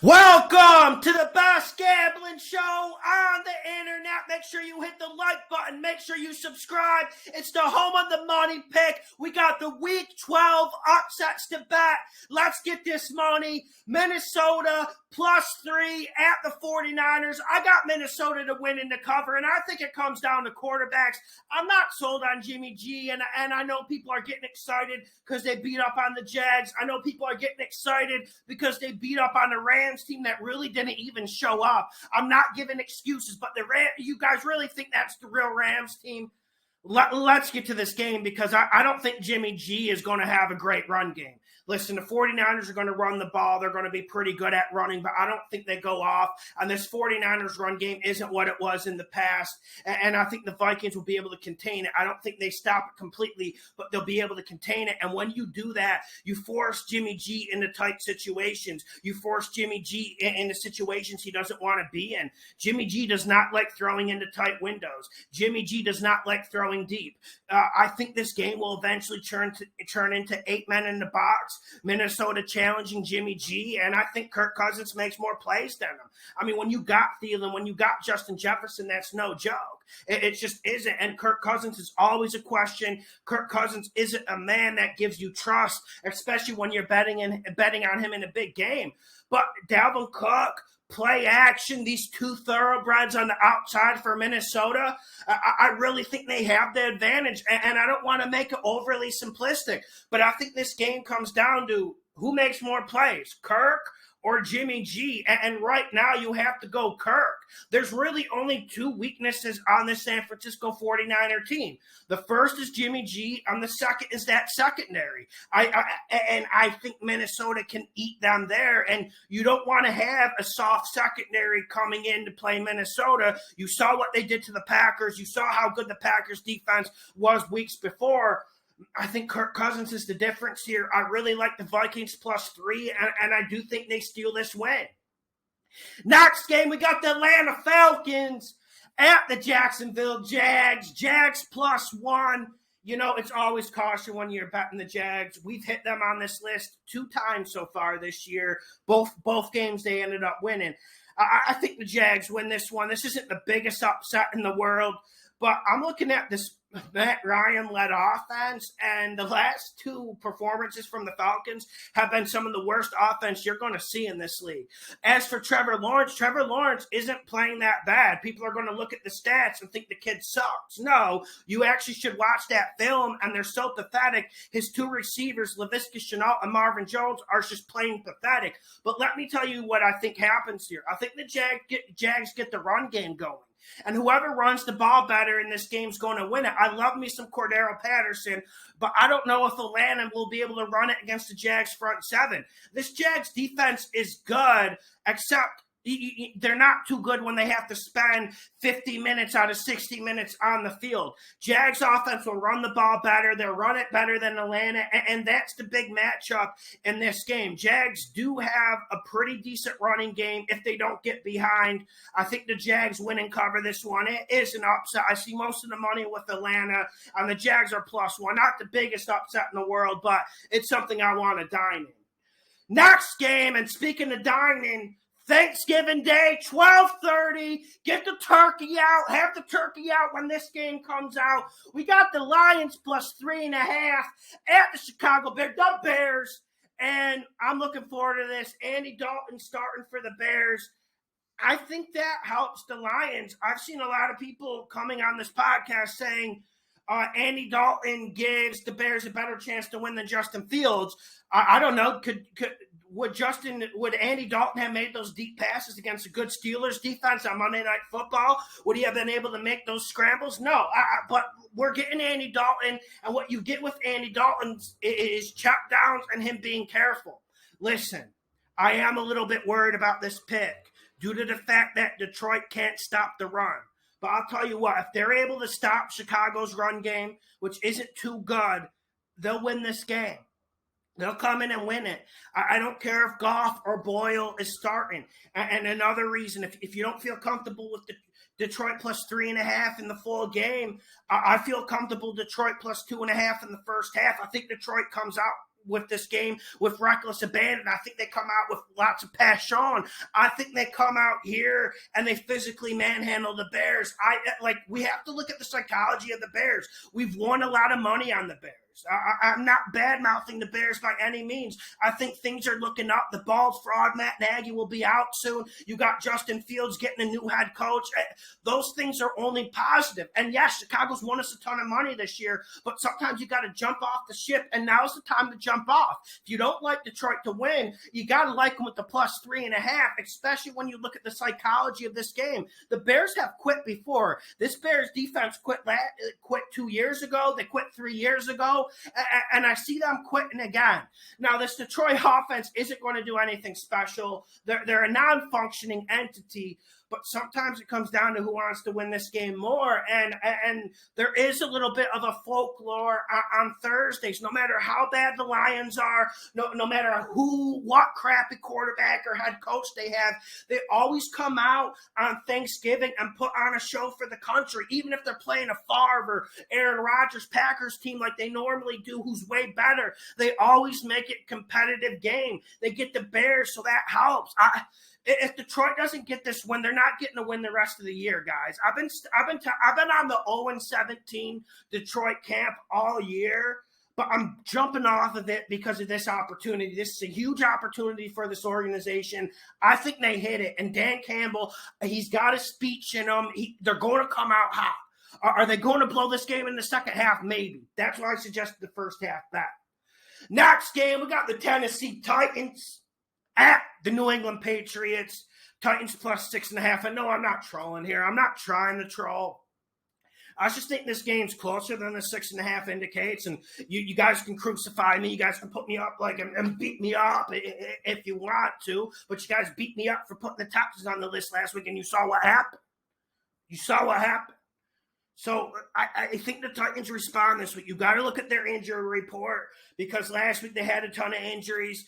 Welcome to the best gambling show on the internet. Make sure you hit the like button. Make sure you subscribe. It's the home of the money pick. We got the week 12 upsets to bet. Let's get this money. Minnesota +3 at the 49ers. I got Minnesota to win in the cover, and I think it comes down to quarterbacks. I'm not sold on Jimmy G, and I know people are getting excited because they beat up on the Jags. I know people are getting excited because they beat up on the Rams team that really didn't even show up. I'm not giving excuses, but you guys really think that's the real Rams team? Let's get to this game because I don't think Jimmy G is going to have a great run game. Listen, the 49ers are going to run the ball. They're going to be pretty good at running, but I don't think they go off. And this 49ers run game isn't what it was in the past. And I think the Vikings will be able to contain it. I don't think they stop it completely, but they'll be able to contain it. And when you do that, you force Jimmy G into tight situations. You force Jimmy G into situations he doesn't want to be in. Jimmy G does not like throwing into tight windows. Jimmy G does not like throwing deep. I think this game will eventually turn into 8 men in the box. Minnesota challenging Jimmy G, and I think Kirk Cousins makes more plays than him. I mean, when you got Thielen, when you got Justin Jefferson, that's no joke. It just isn't, and Kirk Cousins is always a question. Kirk Cousins isn't a man that gives you trust, especially when you're betting on him in a big game. But Dalvin Cook, play action, these two thoroughbreds on the outside for Minnesota, I really think they have the advantage. And I don't want to make it overly simplistic, but I think this game comes down to who makes more plays, Kirk or Jimmy G. And right now you have to go Kirk. There's really only two weaknesses on the San Francisco 49er team. The first is Jimmy G, and the second is that secondary. I think Minnesota can eat them there, and you don't want to have a soft secondary coming in to play Minnesota. You saw what they did to the Packers. You saw how good the Packers defense was weeks before. I think Kirk Cousins is the difference here. I really like the Vikings +3, and I do think they steal this win. Next game, we got the Atlanta Falcons at the Jacksonville Jags. Jags +1. You know, it's always caution when you're betting the Jags. We've hit them on this list 2 times so far this year. Both games they ended up winning. I think the Jags win this one. This isn't the biggest upset in the world, but I'm looking at this Matt Ryan-led offense, and the last 2 performances from the Falcons have been some of the worst offense you're going to see in this league. As for Trevor Lawrence isn't playing that bad. People are going to look at the stats and think the kid sucks. No, you actually should watch that film, and they're so pathetic. His 2 receivers, Laviska Shenault and Marvin Jones, are just plain pathetic. But let me tell you what I think happens here. I think the Jags get the run game going. And whoever runs the ball better in this game is going to win it. I love me some Cordero Patterson, but I don't know if Atlanta will be able to run it against the Jags front 7. This Jags defense is good, except they're not too good when they have to spend 50 minutes out of 60 minutes on the field. Jags offense will run the ball better. They'll run it better than Atlanta, and that's the big matchup in this game. Jags do have a pretty decent running game if they don't get behind. I think the Jags win and cover this one. It is an upset. I see most of the money with Atlanta, and the Jags are +1. Not the biggest upset in the world, but it's something I want to dine in. Next game, and speaking of dining, Thanksgiving Day, 12:30. Get the turkey out. Have the turkey out when this game comes out. We got the Lions +3.5 at the Chicago Bears, the Bears. And I'm looking forward to this. Andy Dalton starting for the Bears. I think that helps the Lions. I've seen a lot of people coming on this podcast saying Andy Dalton gives the Bears a better chance to win than Justin Fields. I don't know. Would Andy Dalton have made those deep passes against a good Steelers defense on Monday Night Football? Would he have been able to make those scrambles? No, but we're getting Andy Dalton, and what you get with Andy Dalton is check downs and him being careful. Listen, I am a little bit worried about this pick due to the fact that Detroit can't stop the run. But I'll tell you what, if they're able to stop Chicago's run game, which isn't too good, they'll win this game. They'll come in and win it. I don't care if Goff or Boyle is starting. And another reason, if you don't feel comfortable with the Detroit +3.5 in the full game, I feel comfortable Detroit +2.5 in the first half. I think Detroit comes out with this game with reckless abandon. I think they come out with lots of passion. I think they come out here and they physically manhandle the Bears. We have to look at the psychology of the Bears. We've won a lot of money on the Bears. I'm not bad-mouthing the Bears by any means. I think things are looking up. The bald's fraud, Matt Nagy, will be out soon. You got Justin Fields getting a new head coach. Those things are only positive. And yes, Chicago's won us a ton of money this year, but sometimes you got to jump off the ship, and now's the time to jump off. If you don't like Detroit to win, you got to like them with the +3.5, especially when you look at the psychology of this game. The Bears have quit before. This Bears defense quit 2 years ago. They quit 3 years ago. And I see them quitting again. Now, this Detroit offense isn't going to do anything special. They're a non-functioning entity, but sometimes it comes down to who wants to win this game more. And there is a little bit of a folklore on Thursdays. No matter how bad the Lions are, no matter what crappy quarterback or head coach they have, they always come out on Thanksgiving and put on a show for the country, even if they're playing a Favre or Aaron Rodgers Packers team like they normally do, who's way better. They always make it a competitive game. They get the Bears, so that helps. If Detroit doesn't get this win, they're not getting a win the rest of the year, guys. I've been on the 0-17 Detroit camp all year, but I'm jumping off of it because of this opportunity. This is a huge opportunity for this organization. I think they hit it. And Dan Campbell, he's got a speech in him. They're going to come out hot. Are they going to blow this game in the second half? Maybe. That's why I suggested the first half bet. Next game, we got the Tennessee Titans at the New England Patriots. Titans +6.5. And no, I'm not trolling here. I'm not trying to troll. I just think this game's closer than the 6.5 indicates. And you guys can crucify me. You guys can put me up and beat me up if you want to. But you guys beat me up for putting the Texans on the list last week, and you saw what happened. So I think the Titans respond this week. You got to look at their injury report because last week they had a ton of injuries.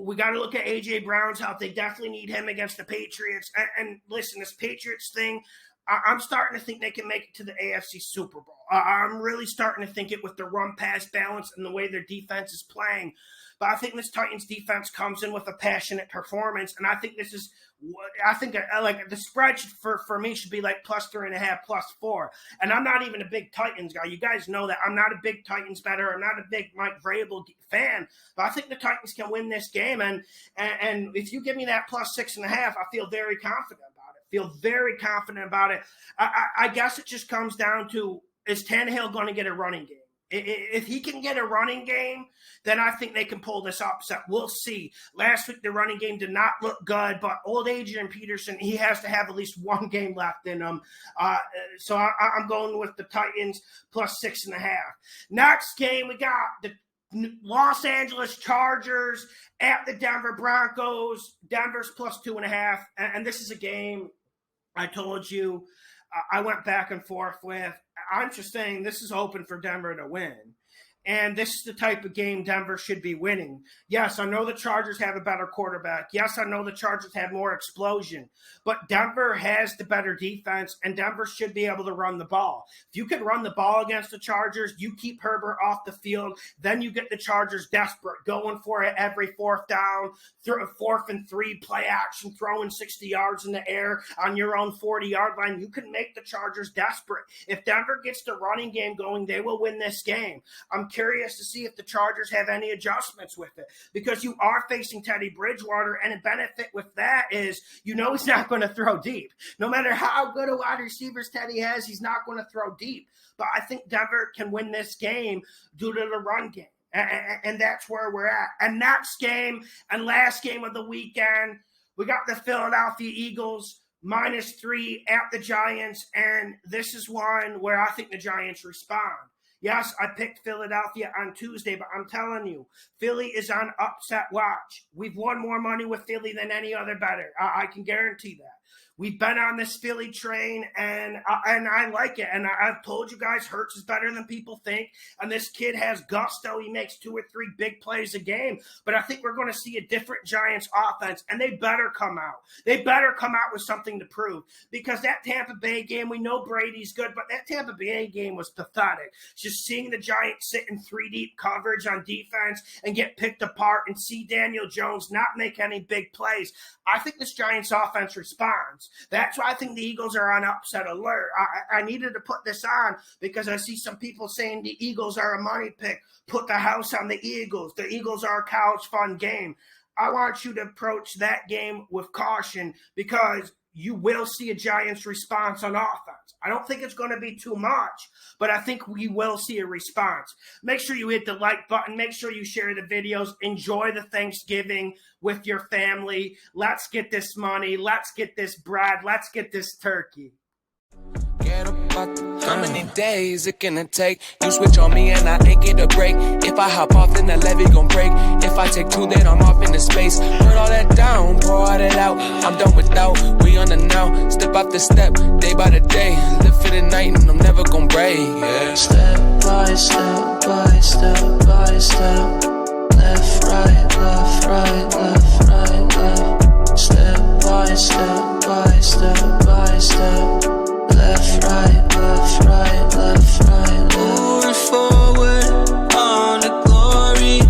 We got to look at A.J. Brown's health. They definitely need him against the Patriots. And listen, this Patriots thing, I'm starting to think they can make it to the AFC Super Bowl. I'm really starting to think it with the run-pass balance and the way their defense is playing. But I think this Titans defense comes in with a passionate performance, and I think this is the spread for me should be like +3.5, +4. And I'm not even a big Titans guy. You guys know that. I'm not a big Titans bettor. I'm not a big Mike Vrabel fan. But I think the Titans can win this game. And if you give me that +6.5, I feel very confident about it. I guess it just comes down to, is Tannehill going to get a running game? If he can get a running game, then I think they can pull this upset. We'll see. Last week, the running game did not look good, but old Adrian Peterson, he has to have at least one game left in him. So I'm going with the Titans +6.5. Next game, we got the Los Angeles Chargers at the Denver Broncos. Denver's +2.5. And this is a game I told you I went back and forth with. I'm just saying this is open for Denver to win. And this is the type of game Denver should be winning. Yes, I know the Chargers have a better quarterback. Yes, I know the Chargers have more explosion. But Denver has the better defense, and Denver should be able to run the ball. If you can run the ball against the Chargers, you keep Herbert off the field, then you get the Chargers desperate, going for it every fourth down, 4th and 3, play action, throwing 60 yards in the air on your own 40-yard line. You can make the Chargers desperate. If Denver gets the running game going, they will win this game. I'm curious to see if the Chargers have any adjustments with it, because you are facing Teddy Bridgewater, and a benefit with that is he's not going to throw deep. No matter how good a wide receivers Teddy has, he's not going to throw deep. But I think Denver can win this game due to the run game, and that's where we're at. And next game and last game of the weekend, we got the Philadelphia Eagles -3 at the Giants, and this is one where I think the Giants respond. Yes, I picked Philadelphia on Tuesday, but I'm telling you, Philly is on upset watch. We've won more money with Philly than any other bettor. I can guarantee that. We've been on this Philly train, and I like it. And I've told you guys, Hurts is better than people think. And this kid has gusto. He makes 2 or 3 big plays a game. But I think we're going to see a different Giants offense, and they better come out. They better come out with something to prove. Because that Tampa Bay game, we know Brady's good, but that Tampa Bay game was pathetic. Just seeing the Giants sit in 3 deep coverage on defense and get picked apart and see Daniel Jones not make any big plays. I think this Giants offense responds. That's why I think the Eagles are on upset alert. I needed to put this on because I see some people saying the Eagles are a money pick. Put the house on the Eagles. The Eagles are a college fun game. I want you to approach that game with caution because you will see a Giants response on offense. I don't think it's going to be too much, but I think we will see a response. Make sure you hit the like button. Make sure you share the videos. Enjoy the Thanksgiving with your family. Let's get this money. Let's get this bread. Let's get this turkey. How many days it gonna take? You switch on me and I ain't get a break. If I hop off, then the levee gon' break. If I take 2, then I'm off into space. Put all that down, pour all that out. I'm done without, we on the now. Step after step, day by the day. Live for the night and I'm never gon' break. Yeah. Step by step, by step, by step. Left, right, left, right, left, right, left. Step by step, by step, by step. Left, right, left, right, left, right, left. Moving forward on the glory,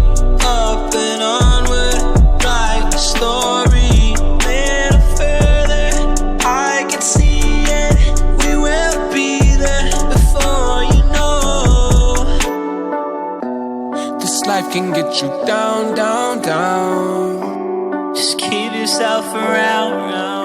up and onward, write the story. Man, further, I can see it. We will be there before you know. This life can get you down, down, down. Just keep yourself around.